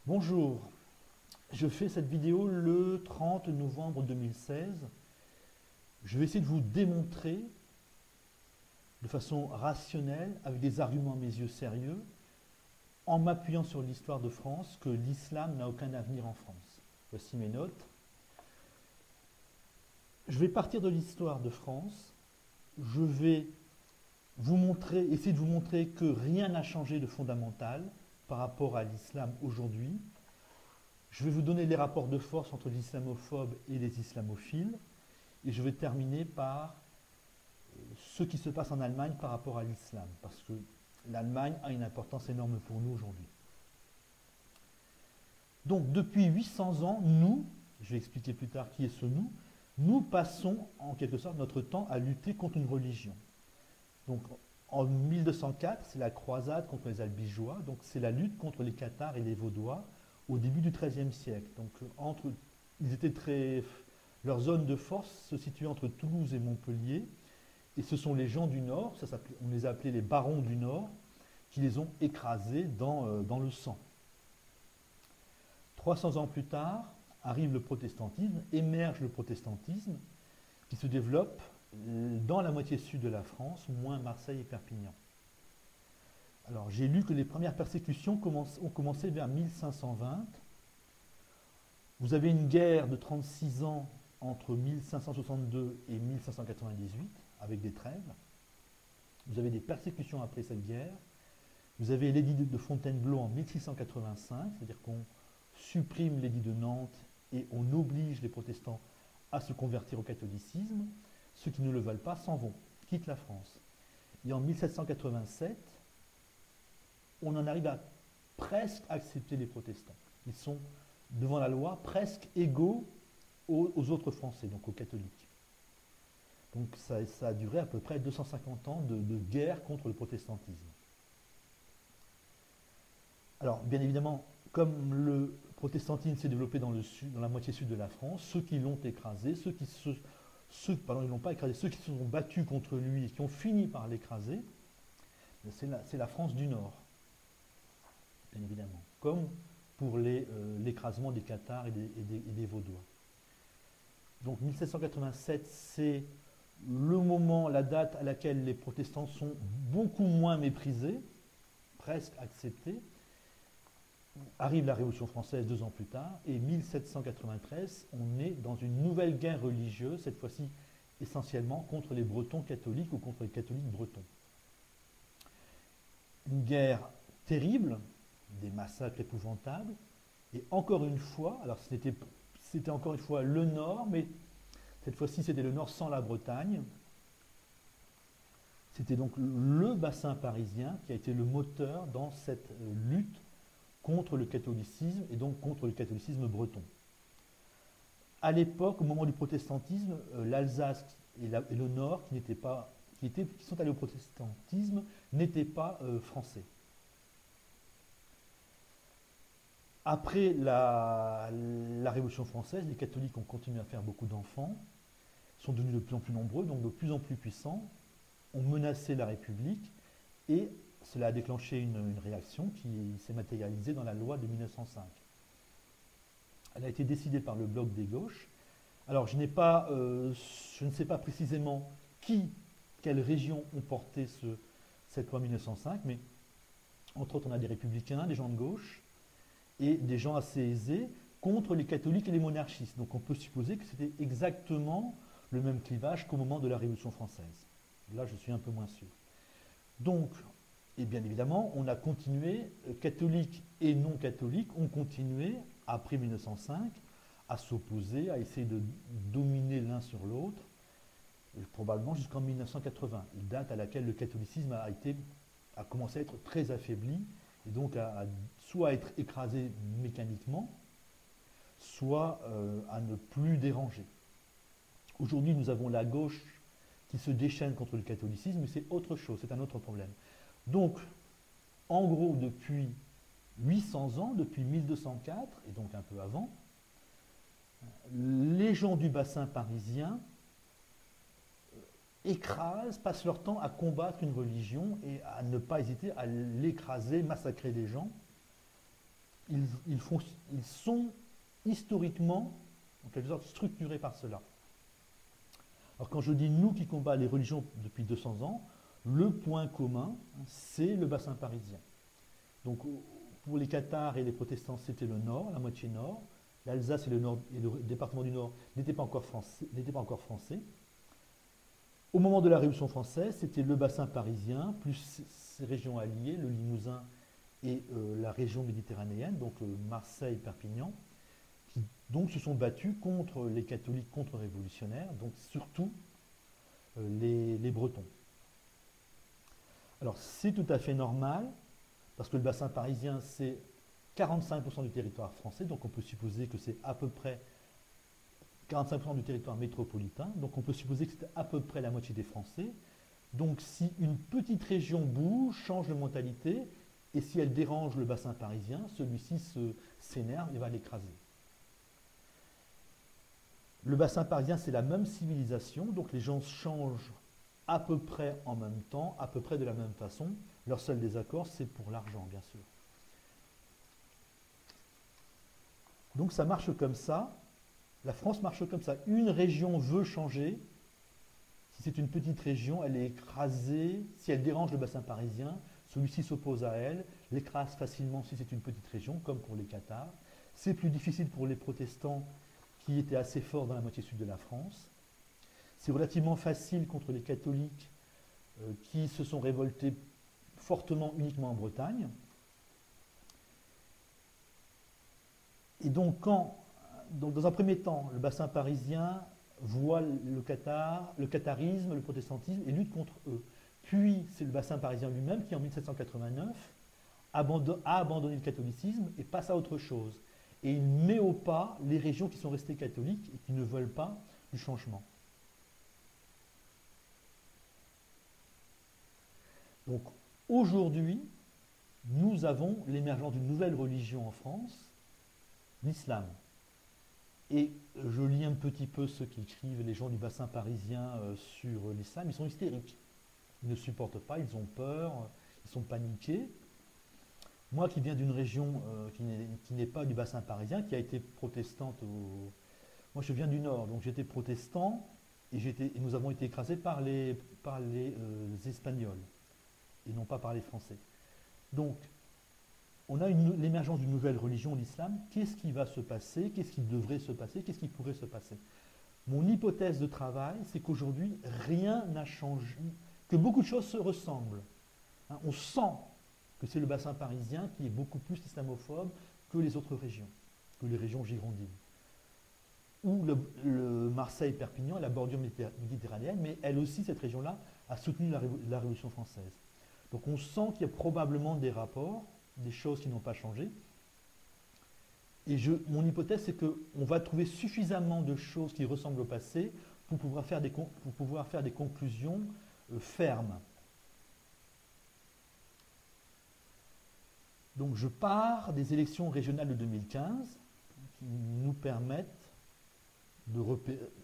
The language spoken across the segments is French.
Bonjour, je fais cette vidéo le 30 novembre 2016. Je vais essayer de vous démontrer de façon rationnelle, avec des arguments à mes yeux sérieux, en m'appuyant sur l'histoire de France, que l'islam n'a aucun avenir en France. Voici mes notes. Je vais partir de l'histoire de France. Je vais essayer de vous montrer que rien n'a changé de fondamental par rapport à l'islam aujourd'hui. Je vais vous donner les rapports de force entre les islamophobes et les islamophiles. Et je vais terminer par ce qui se passe en Allemagne par rapport à l'islam. Parce que l'Allemagne a une importance énorme pour nous aujourd'hui. Donc depuis 800 ans, nous, je vais expliquer plus tard qui est ce nous passons en quelque sorte notre temps à lutter contre une religion. Donc en 1204, c'est la croisade contre les Albigeois, donc c'est la lutte contre les Cathares et les Vaudois au début du XIIIe siècle. Donc leur zone de force se situait entre Toulouse et Montpellier, et ce sont les gens du Nord, on les a appelés les barons du Nord, qui les ont écrasés dans le sang. 300 ans plus tard, arrive le protestantisme, émerge le protestantisme, qui se développe dans la moitié sud de la France, moins Marseille et Perpignan. Alors j'ai lu que les premières persécutions ont commencé vers 1520. Vous avez une guerre de 36 ans entre 1562 et 1598, avec des trêves. Vous avez des persécutions après cette guerre. Vous avez l'édit de Fontainebleau en 1685, c'est-à-dire qu'on supprime l'édit de Nantes et on oblige les protestants à se convertir au catholicisme. Ceux qui ne le veulent pas s'en vont, quittent la France. Et en 1787, on en arrive à presque accepter les protestants. Ils sont, devant la loi, presque égaux aux autres Français, donc aux catholiques. Donc ça a duré à peu près 250 ans de guerre contre le protestantisme. Alors, bien évidemment, comme le protestantisme s'est développé dans la moitié sud de la France, ceux qui l'ont écrasé, ceux qui se sont battus contre lui et qui ont fini par l'écraser, c'est la France du Nord, bien évidemment, comme pour l'écrasement des Cathares et des Vaudois. Donc 1787, c'est le moment, la date à laquelle les protestants sont beaucoup moins méprisés, presque acceptés. Arrive la Révolution française 2 ans plus tard, et 1793, on est dans une nouvelle guerre religieuse, cette fois-ci essentiellement contre les Bretons catholiques ou contre les catholiques bretons. Une guerre terrible, des massacres épouvantables, et encore une fois, alors c'était encore une fois le Nord, mais cette fois-ci c'était le Nord sans la Bretagne. C'était donc le bassin parisien qui a été le moteur dans cette lutte contre le catholicisme et donc contre le catholicisme breton. À l'époque, au moment du protestantisme, l'Alsace et le Nord, qui sont allés au protestantisme, n'étaient pas français. Après la Révolution française, les catholiques ont continué à faire beaucoup d'enfants, sont devenus de plus en plus nombreux, donc de plus en plus puissants, ont menacé la République, et cela a déclenché une réaction qui s'est matérialisée dans la loi de 1905. Elle a été décidée par le bloc des gauches. Alors je ne sais pas précisément quelles régions ont porté cette loi 1905, mais entre autres on a des républicains, des gens de gauche, et des gens assez aisés contre les catholiques et les monarchistes. Donc on peut supposer que c'était exactement le même clivage qu'au moment de la Révolution française. Là je suis un peu moins sûr. Donc, et bien évidemment, on a continué, catholiques et non catholiques ont continué, après 1905, à s'opposer, à essayer de dominer l'un sur l'autre, probablement jusqu'en 1980, une date à laquelle le catholicisme a commencé à être très affaibli, et donc soit à être écrasé mécaniquement, soit à ne plus déranger. Aujourd'hui, nous avons la gauche qui se déchaîne contre le catholicisme, mais c'est autre chose, c'est un autre problème. Donc, en gros, depuis 800 ans, depuis 1204, et donc un peu avant, les gens du bassin parisien passent leur temps à combattre une religion et à ne pas hésiter à l'écraser, massacrer des gens. ils sont historiquement, en quelque sorte, structurés par cela. Alors quand je dis nous qui combat les religions depuis 200 ans, le point commun, c'est le bassin parisien. Donc pour les cathares et les protestants, c'était le nord, la moitié nord. L'Alsace et le département du Nord n'étaient pas encore français. Au moment de la Révolution française, c'était le bassin parisien, plus ces régions alliées, le Limousin et la région méditerranéenne, donc Marseille, Perpignan, qui donc se sont battus contre les catholiques contre-révolutionnaires, donc surtout les Bretons. Alors c'est tout à fait normal, parce que le bassin parisien, c'est 45% du territoire français, donc on peut supposer que c'est à peu près 45% du territoire métropolitain, donc on peut supposer que c'est à peu près la moitié des Français. Donc si une petite région bouge, change de mentalité, et si elle dérange le bassin parisien, celui-ci s'énerve et va l'écraser. Le bassin parisien, c'est la même civilisation, donc les gens changent à peu près en même temps, à peu près de la même façon. Leur seul désaccord, c'est pour l'argent, bien sûr. Donc ça marche comme ça, la France marche comme ça. Une région veut changer, si c'est une petite région, elle est écrasée, si elle dérange le bassin parisien, celui-ci s'oppose à elle, l'écrase facilement si c'est une petite région, comme pour les cathares. C'est plus difficile pour les protestants qui étaient assez forts dans la moitié sud de la France. C'est relativement facile contre les catholiques qui se sont révoltés fortement uniquement en Bretagne. Et donc, dans un premier temps, le bassin parisien voit le catharisme, le protestantisme et lutte contre eux. Puis, c'est le bassin parisien lui-même qui, en 1789, a abandonné le catholicisme et passe à autre chose. Et il met au pas les régions qui sont restées catholiques et qui ne veulent pas du changement. Donc, aujourd'hui, nous avons l'émergence d'une nouvelle religion en France, l'islam. Et je lis un petit peu ceux qui écrivent, les gens du bassin parisien sur l'islam, ils sont hystériques. Ils ne supportent pas, ils ont peur, ils sont paniqués. Moi qui viens d'une région qui n'est pas du bassin parisien, qui a été protestante, moi je viens du Nord, donc j'étais protestant et nous avons été écrasés par les Espagnols et non pas par les Français. Donc, on a l'émergence d'une nouvelle religion, l'islam. Qu'est-ce qui va se passer? Qu'est-ce qui devrait se passer? Qu'est-ce qui pourrait se passer? Mon hypothèse de travail, c'est qu'aujourd'hui, rien n'a changé, que beaucoup de choses se ressemblent. Hein, on sent que c'est le bassin parisien qui est beaucoup plus islamophobe que les autres régions, que les régions girondines. Ou le Marseille-Perpignan, la bordure méditerranéenne, mais elle aussi, cette région-là, a soutenu la Révolution française. Donc on sent qu'il y a probablement des rapports, des choses qui n'ont pas changé. Et mon hypothèse, c'est qu'on va trouver suffisamment de choses qui ressemblent au passé pour pouvoir faire des conclusions fermes. Donc je pars des élections régionales de 2015 qui nous permettent,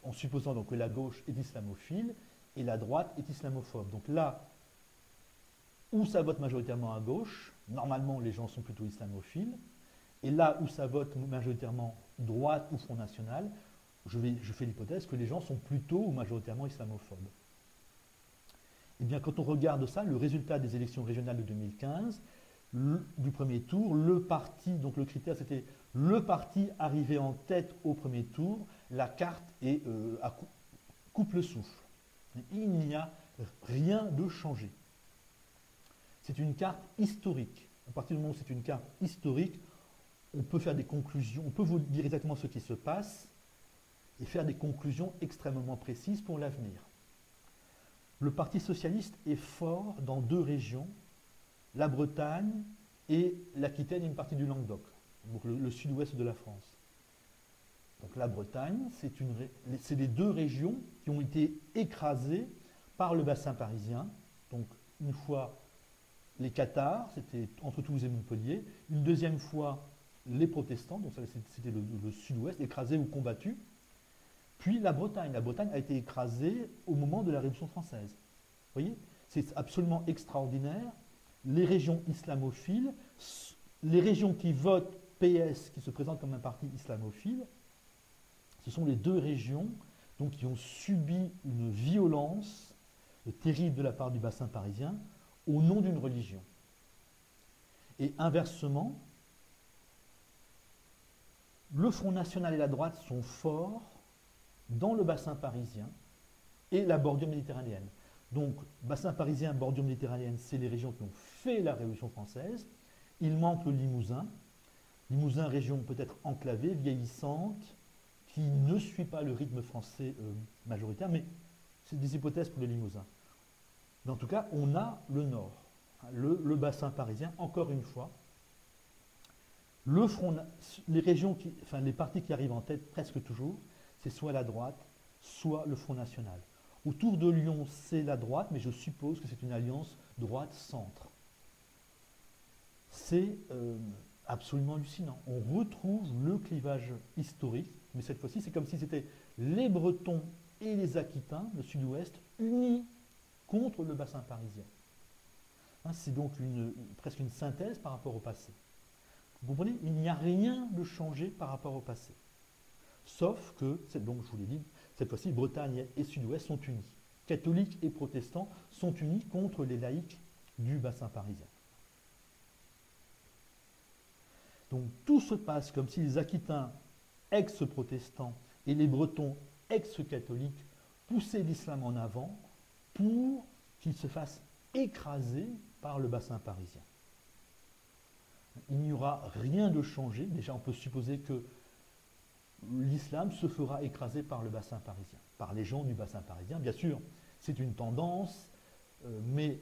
en supposant donc que la gauche est islamophile et la droite est islamophobe. Donc là, où ça vote majoritairement à gauche, normalement les gens sont plutôt islamophiles, et là où ça vote majoritairement droite ou Front National, je fais l'hypothèse que les gens sont plutôt ou majoritairement islamophobes. Et bien quand on regarde ça, le résultat des élections régionales de 2015, du premier tour, le parti, donc le critère c'était le parti arrivé en tête au premier tour, la carte est coupe le souffle. Il n'y a rien de changé. C'est une carte historique. À partir du moment où c'est une carte historique, on peut faire des conclusions, on peut vous dire exactement ce qui se passe et faire des conclusions extrêmement précises pour l'avenir. Le Parti socialiste est fort dans deux régions, la Bretagne et l'Aquitaine et une partie du Languedoc, donc le sud-ouest de la France. Donc la Bretagne, c'est les deux régions qui ont été écrasées par le bassin parisien. Donc une fois les cathares, c'était entre Toulouse et Montpellier. Une deuxième fois les protestants, donc c'était le sud-ouest, écrasés ou combattus. Puis la Bretagne. La Bretagne a été écrasée au moment de la Révolution française. Vous voyez, c'est absolument extraordinaire. Les régions islamophiles, les régions qui votent PS, qui se présente comme un parti islamophile, ce sont les deux régions donc, qui ont subi une violence terrible de la part du bassin parisien au nom d'une religion. Et inversement, le Front National et la droite sont forts dans le bassin parisien et la bordure méditerranéenne. Donc, bassin parisien, bordure méditerranéenne, c'est les régions qui ont fait la Révolution française. Il manque le Limousin. Limousin, région peut-être enclavée, vieillissante, qui ne suit pas le rythme français majoritaire, mais c'est des hypothèses pour le Limousin. Mais en tout cas, on a le nord, le bassin parisien, encore une fois. Les régions, les partis qui arrivent en tête presque toujours, c'est soit la droite, soit le Front National. Autour de Lyon, c'est la droite, mais je suppose que c'est une alliance droite-centre. C'est absolument hallucinant. On retrouve le clivage historique, mais cette fois-ci, c'est comme si c'était les Bretons et les Aquitains, le sud-ouest, unis contre le bassin parisien. Hein, c'est donc presque une synthèse par rapport au passé. Vous comprenez? Il n'y a rien de changé par rapport au passé. Sauf que, donc je vous l'ai dit, cette fois-ci, Bretagne et Sud-Ouest sont unis. Catholiques et protestants sont unis contre les laïcs du bassin parisien. Donc tout se passe comme si les Aquitains ex-protestants et les Bretons ex-catholiques poussaient l'islam en avant pour qu'il se fasse écraser par le bassin parisien. Il n'y aura rien de changé. Déjà, on peut supposer que l'islam se fera écraser par le bassin parisien, par les gens du bassin parisien. Bien sûr, c'est une tendance, mais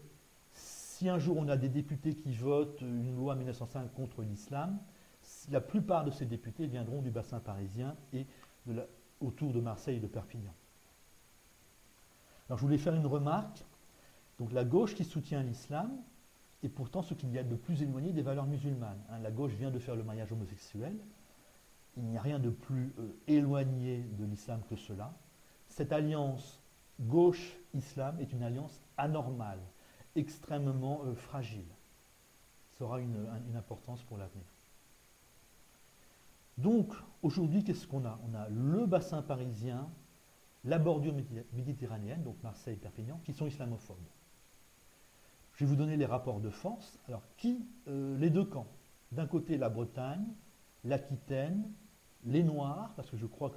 si un jour on a des députés qui votent une loi 1905 contre l'islam, la plupart de ces députés viendront du bassin parisien et autour de Marseille et de Perpignan. Alors je voulais faire une remarque. Donc la gauche qui soutient l'islam est pourtant ce qu'il y a de plus éloigné des valeurs musulmanes. Hein, la gauche vient de faire le mariage homosexuel. Il n'y a rien de plus éloigné de l'islam que cela. Cette alliance gauche-islam est une alliance anormale, extrêmement fragile. Ça aura une importance pour l'avenir. Donc, aujourd'hui, qu'est-ce qu'on a? On a le bassin parisien, la bordure méditerranéenne, donc Marseille et Perpignan, qui sont islamophobes. Je vais vous donner les rapports de force. Alors, les deux camps? D'un côté, la Bretagne, l'Aquitaine, les Noirs, parce que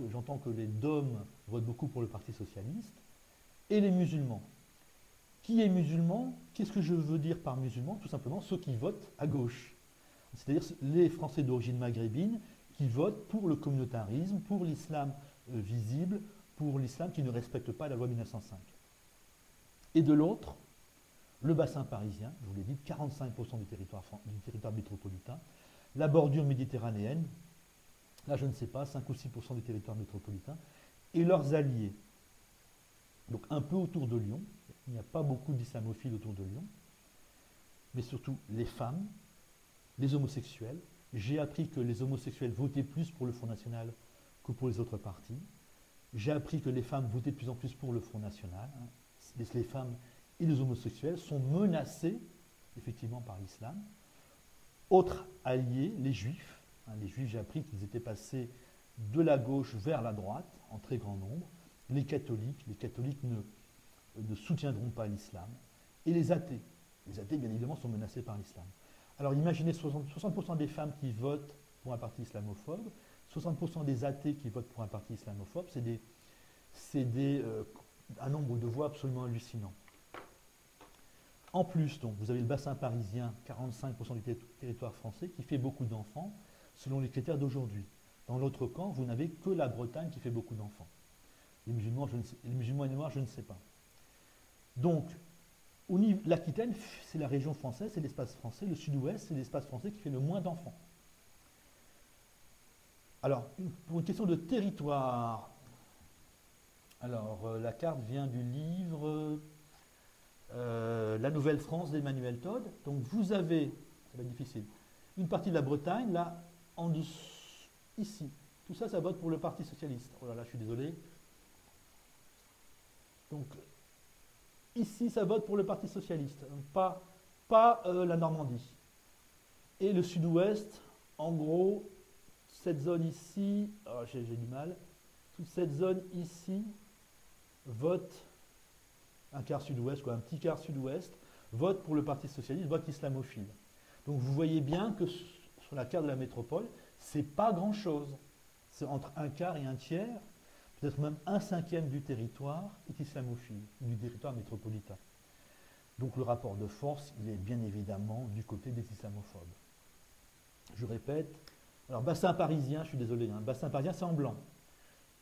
j'entends que les DOM votent beaucoup pour le Parti socialiste, et les musulmans. Qui est musulman? Qu'est-ce que je veux dire par musulman? Tout simplement ceux qui votent à gauche. C'est-à-dire les Français d'origine maghrébine qui votent pour le communautarisme, pour l'islam visible, pour l'islam qui ne respecte pas la loi 1905. Et de l'autre, le bassin parisien, je vous l'ai dit, 45% du territoire métropolitain, la bordure méditerranéenne, là je ne sais pas, 5 ou 6% du territoire métropolitain, et leurs alliés. Donc un peu autour de Lyon, il n'y a pas beaucoup d'islamophiles autour de Lyon, mais surtout les femmes, les homosexuels. J'ai appris que les homosexuels votaient plus pour le Front National que pour les autres partis. J'ai appris que les femmes votaient de plus en plus pour le Front National. Les femmes et les homosexuels sont menacés, effectivement, par l'islam. Autre allié, les juifs. Les juifs, j'ai appris qu'ils étaient passés de la gauche vers la droite, en très grand nombre. Les catholiques ne soutiendront pas l'islam. Et les athées. Les athées, bien évidemment, sont menacés par l'islam. Alors imaginez 60% des femmes qui votent pour un parti islamophobe, 60% des athées qui votent pour un parti islamophobe, c'est un nombre de voix absolument hallucinant. En plus, donc, vous avez le bassin parisien, 45% du territoire français, qui fait beaucoup d'enfants, selon les critères d'aujourd'hui. Dans l'autre camp, vous n'avez que la Bretagne qui fait beaucoup d'enfants. Les musulmans et les Noirs, je ne sais pas. Donc, l'Aquitaine, c'est la région française, c'est l'espace français. Le sud-ouest, c'est l'espace français qui fait le moins d'enfants. Alors, pour une question de territoire, alors la carte vient du livre La Nouvelle-France d'Emmanuel Todd. Donc vous avez, ça va être difficile, une partie de la Bretagne, là, en dessous, ici. Tout ça, ça vote pour le Parti Socialiste. Oh là là, je suis désolé. Donc, ici, ça vote pour le Parti Socialiste, pas la Normandie. Et le Sud-Ouest, en gros, cette zone ici, oh, j'ai du mal, toute cette zone ici vote un quart sud-ouest, quoi, un petit quart sud-ouest, vote pour le Parti socialiste, vote islamophile. Donc vous voyez bien que sur la carte de la métropole, c'est pas grand-chose. C'est entre un quart et un tiers, peut-être même un cinquième du territoire est islamophile, du territoire métropolitain. Donc le rapport de force, il est bien évidemment du côté des islamophobes. Je répète, alors bassin parisien, je suis désolé, hein, bassin parisien c'est en blanc.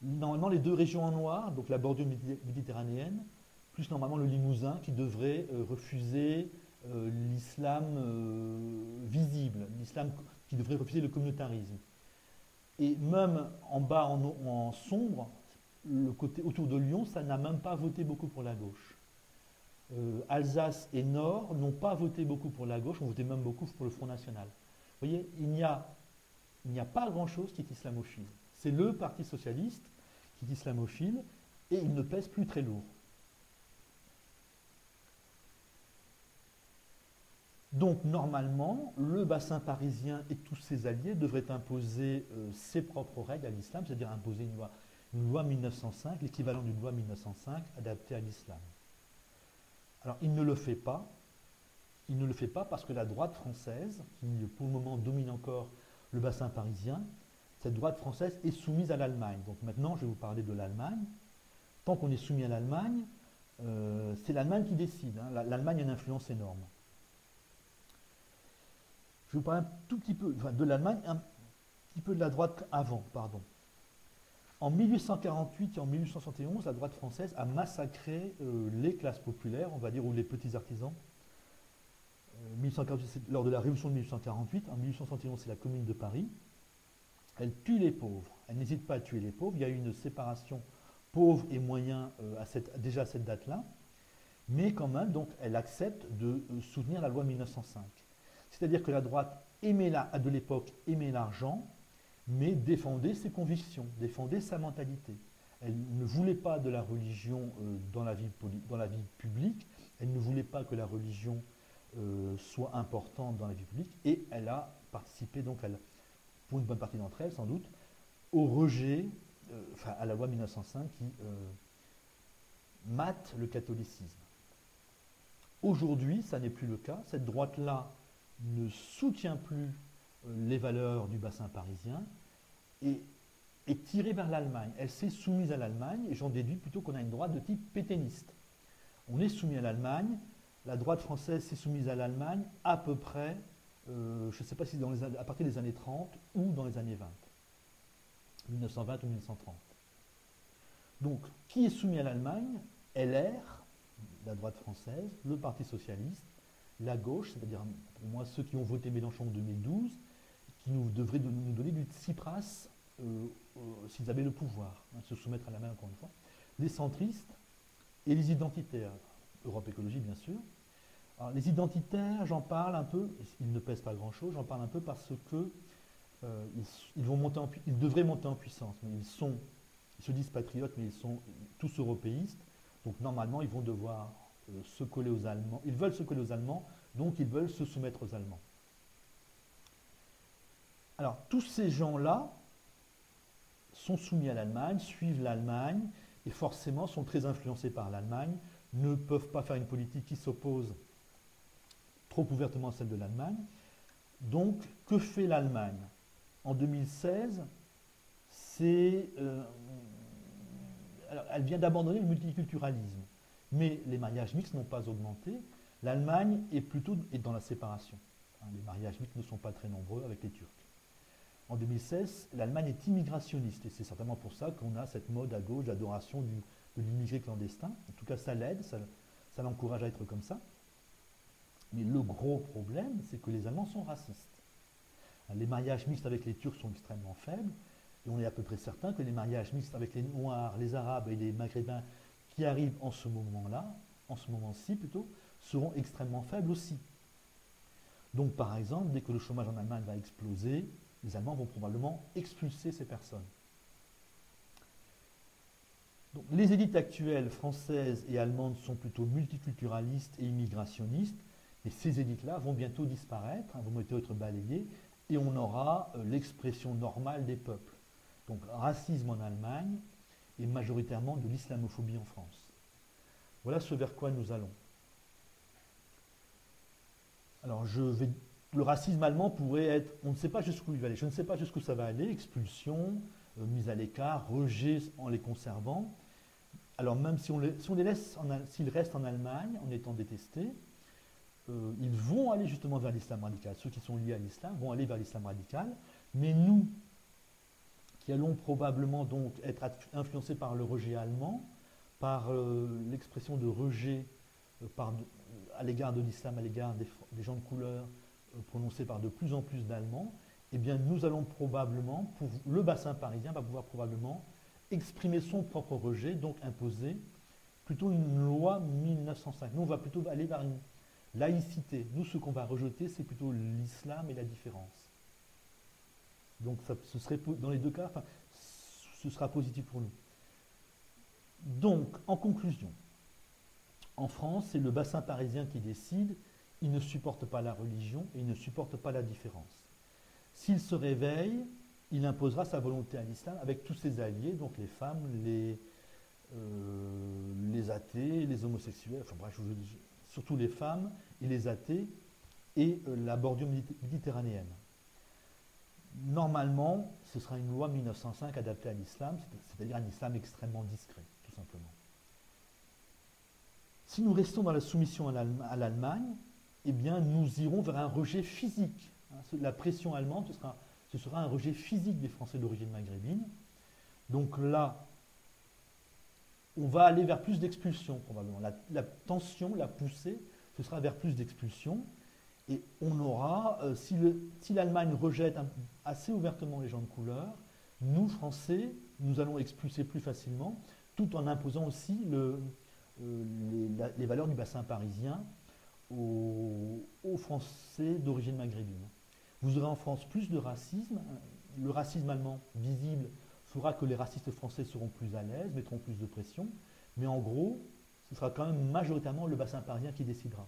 Normalement les deux régions en noir, donc la bordure méditerranéenne, plus normalement le Limousin qui devrait refuser l'islam visible, l'islam qui devrait refuser le communautarisme. Et même en bas en sombre, le côté autour de Lyon, ça n'a même pas voté beaucoup pour la gauche. Alsace et Nord n'ont pas voté beaucoup pour la gauche, ont voté même beaucoup pour le Front National. Vous voyez, il n'y a pas grand-chose qui est islamophile. C'est le Parti socialiste qui est islamophile et il ne pèse plus très lourd. Donc normalement, le bassin parisien et tous ses alliés devraient imposer ses propres règles à l'islam, c'est-à-dire imposer une loi 1905, l'équivalent d'une loi 1905 adaptée à l'islam. Alors il ne le fait pas. Il ne le fait pas parce que la droite française, qui pour le moment domine encore le bassin parisien, cette droite française est soumise à l'Allemagne. Donc maintenant, je vais vous parler de l'Allemagne. Tant qu'on est soumis à l'Allemagne, c'est l'Allemagne qui décide. Hein. L'Allemagne a une influence énorme. Je vais vous parler un tout petit peu de l'Allemagne, un petit peu de la droite avant, pardon. En 1848 et en 1871, la droite française a massacré les classes populaires, on va dire, ou les petits artisans. 1848, lors de la Révolution de 1848, en 1871, c'est la Commune de Paris. Elle tue les pauvres, elle n'hésite pas à tuer les pauvres. Il y a eu une séparation pauvres et moyens déjà à cette date-là, mais quand même, donc, elle accepte de soutenir la loi 1905. C'est-à-dire que la droite de l'époque aimait l'argent, mais défendait ses convictions, défendait sa mentalité. Elle ne voulait pas de la religion dans la vie publique, elle ne voulait pas que la religion soit importante dans la vie publique, et elle a participé, donc, pour une bonne partie d'entre elles, sans doute, au rejet, à la loi 1905 qui mate le catholicisme. Aujourd'hui, ça n'est plus le cas. Cette droite-là ne soutient plus les valeurs du bassin parisien et est tirée vers l'Allemagne. Elle s'est soumise à l'Allemagne et j'en déduis plutôt qu'on a une droite de type pétainiste. On est soumis à l'Allemagne, la droite française s'est soumise à l'Allemagne à peu près, je ne sais pas si à partir des années 30 ou dans les années 20, 1920 ou 1930. Donc, qui est soumis à l'Allemagne? LR, la droite française, le Parti socialiste, la gauche, c'est-à-dire pour moi ceux qui ont voté Mélenchon en 2012, qui devraient nous donner du Tsipras s'ils avaient le pouvoir, hein, se soumettre à la main encore une fois, les centristes et les identitaires, Europe Écologie bien sûr. Alors, les identitaires, j'en parle un peu, ils ne pèsent pas grand-chose, j'en parle un peu parce que ils devraient monter en puissance, mais ils se disent patriotes, mais ils sont tous européistes, donc normalement ils vont devoir se coller aux Allemands, ils veulent se coller aux Allemands, donc ils veulent se soumettre aux Allemands. Alors tous ces gens-là sont soumis à l'Allemagne, suivent l'Allemagne, et forcément sont très influencés par l'Allemagne, ne peuvent pas faire une politique qui s'oppose trop ouvertement à celle de l'Allemagne. Donc, que fait l'Allemagne? En 2016, elle vient d'abandonner le multiculturalisme. Mais les mariages mixtes n'ont pas augmenté. L'Allemagne est plutôt dans la séparation. Les mariages mixtes ne sont pas très nombreux avec les Turcs. En 2016, l'Allemagne est immigrationniste. Et c'est certainement pour ça qu'on a cette mode à gauche d'adoration de l'immigré clandestin. En tout cas, ça l'aide, ça l'encourage à être comme ça. Mais le gros problème, c'est que les Allemands sont racistes. Les mariages mixtes avec les Turcs sont extrêmement faibles, et on est à peu près certain que les mariages mixtes avec les Noirs, les Arabes et les Maghrébins qui arrivent en ce moment-là, en ce moment-ci plutôt, seront extrêmement faibles aussi. Donc par exemple, dès que le chômage en Allemagne va exploser, les Allemands vont probablement expulser ces personnes. Donc, les élites actuelles françaises et allemandes sont plutôt multiculturalistes et immigrationnistes, mais ces élites-là vont bientôt disparaître, vont bientôt être balayées. et on aura l'expression normale des peuples. Donc racisme en Allemagne et majoritairement de l'islamophobie en France. Voilà ce vers quoi nous allons. Alors le racisme allemand pourrait être, on ne sait pas jusqu'où il va aller, je ne sais pas jusqu'où ça va aller, expulsion, mise à l'écart, rejet en les conservant. Alors même si on les laisse, s'ils restent en Allemagne en étant détestés, ils vont aller justement vers l'islam radical. Ceux qui sont liés à l'islam vont aller vers l'islam radical, mais nous, qui allons probablement donc être influencés par le rejet allemand, par l'expression de rejet à l'égard de l'islam, à l'égard des gens de couleur, prononcée par de plus en plus d'Allemands, eh bien nous allons probablement, le bassin parisien va pouvoir probablement exprimer son propre rejet, donc imposer plutôt une loi 1905. Nous, on va plutôt aller vers une laïcité. Nous, ce qu'on va rejeter, c'est plutôt l'islam et la différence. Donc, ce serait, dans les deux cas, enfin, ce sera positif pour nous. Donc, en conclusion, en France, c'est le bassin parisien qui décide. Il ne supporte pas la religion et il ne supporte pas la différence. S'il se réveille, il imposera sa volonté à l'islam avec tous ses alliés, donc les femmes, les athées, les homosexuels, enfin bref, surtout les femmes et les athées et la bordure méditerranéenne. Normalement, ce sera une loi 1905 adaptée à l'islam, c'est-à-dire un islam extrêmement discret, tout simplement. Si nous restons dans la soumission à l'Allemagne, eh bien, nous irons vers un rejet physique. La pression allemande, ce sera un rejet physique des Français d'origine maghrébine. Donc là, on va aller vers plus d'expulsion, probablement. La tension, la poussée, ce sera vers plus d'expulsion. Et on aura, si l'Allemagne rejette assez ouvertement les gens de couleur, nous, Français, nous allons expulser plus facilement, tout en imposant aussi les valeurs du bassin parisien aux Français d'origine maghrébine. Vous aurez en France plus de racisme. Le racisme allemand visible fera que les racistes français seront plus à l'aise, mettront plus de pression. Mais en gros, ce sera quand même majoritairement le bassin parisien qui décidera.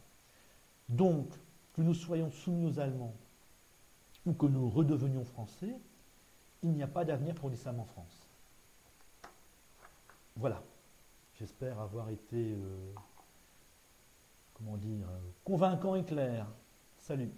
Donc, que nous soyons soumis aux Allemands ou que nous redevenions français, il n'y a pas d'avenir pour l'islam en France. Voilà. J'espère avoir été, convaincant et clair. Salut.